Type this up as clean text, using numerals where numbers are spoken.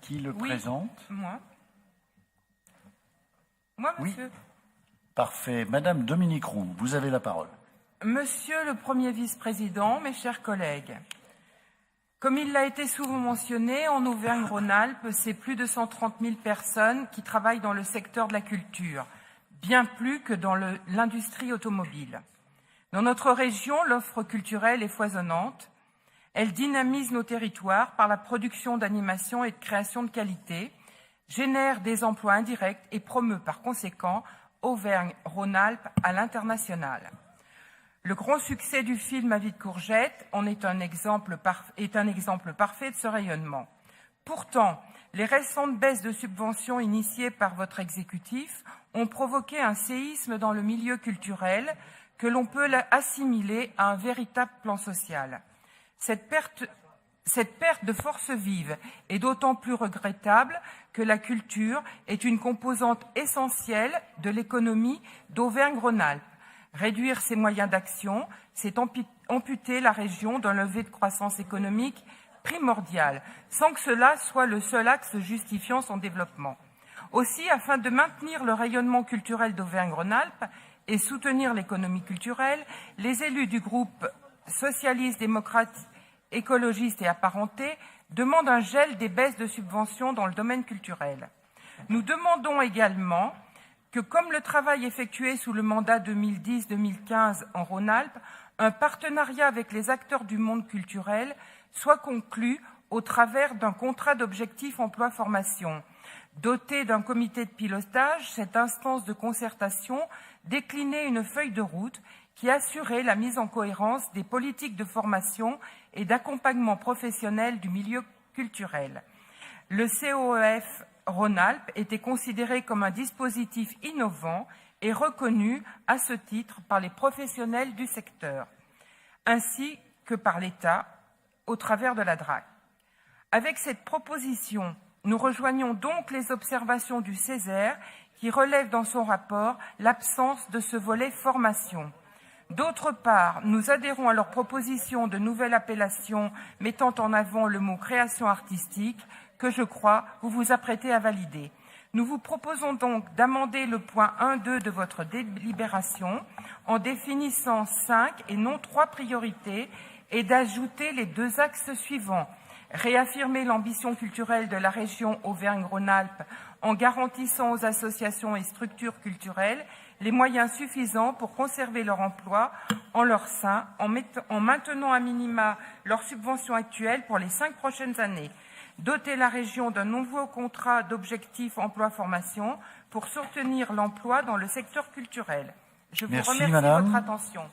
Qui le Oui, présente? Moi. Moi, Oui. monsieur. Parfait. Madame Dominique Roux, vous avez la parole. Monsieur le Premier vice-président, mes chers collègues, comme il l'a été souvent mentionné, en Auvergne-Rhône-Alpes, c'est plus de 130 000 personnes qui travaillent dans le secteur de la culture, bien plus que dans l'industrie automobile. Dans notre région, l'offre culturelle est foisonnante. Elle dynamise nos territoires par la production d'animation et de création de qualité, génère des emplois indirects et promeut par conséquent Auvergne-Rhône-Alpes à l'international. Le grand succès du film À vide courgette en est un exemple parfait de ce rayonnement. Pourtant, les récentes baisses de subventions initiées par votre exécutif ont provoqué un séisme dans le milieu culturel que l'on peut assimiler à un véritable plan social. Cette perte de force vive est d'autant plus regrettable que la culture est une composante essentielle de l'économie d'Auvergne-Rhône-Alpes. Réduire ses moyens d'action, c'est amputer la région d'un levier de croissance économique primordial, sans que cela soit le seul axe justifiant son développement. Aussi, afin de maintenir le rayonnement culturel d'Auvergne-Rhône-Alpes et soutenir l'économie culturelle, les élus du groupe socialiste, démocrate, écologiste et apparentés demandent un gel des baisses de subventions dans le domaine culturel. Nous demandons également que, comme le travail effectué sous le mandat 2010-2015 en Rhône-Alpes, un partenariat avec les acteurs du monde culturel soit conclu au travers d'un contrat d'objectifs emploi-formation. Doté d'un comité de pilotage, cette instance de concertation déclinait une feuille de route qui assurait la mise en cohérence des politiques de formation et d'accompagnement professionnel du milieu culturel. Le COEF Rhône-Alpes était considéré comme un dispositif innovant et reconnu à ce titre par les professionnels du secteur, ainsi que par l'État au travers de la DRAC. Avec cette proposition, nous rejoignons donc les observations du Césaire qui relève dans son rapport l'absence de ce volet formation. D'autre part, nous adhérons à leur proposition de nouvelle appellation mettant en avant le mot création artistique que je crois vous vous apprêtez à valider. Nous vous proposons donc d'amender le point 1.2 de votre délibération en définissant 5 et non 3 priorités et d'ajouter les 2 axes suivants. Réaffirmer l'ambition culturelle de la région Auvergne-Rhône-Alpes en garantissant aux associations et structures culturelles les moyens suffisants pour conserver leur emploi en leur sein, en maintenant à minima leurs subventions actuelles pour les 5 prochaines années. Doter la région d'un nouveau contrat d'objectifs emploi-formation pour soutenir l'emploi dans le secteur culturel. Je vous remercie de votre attention.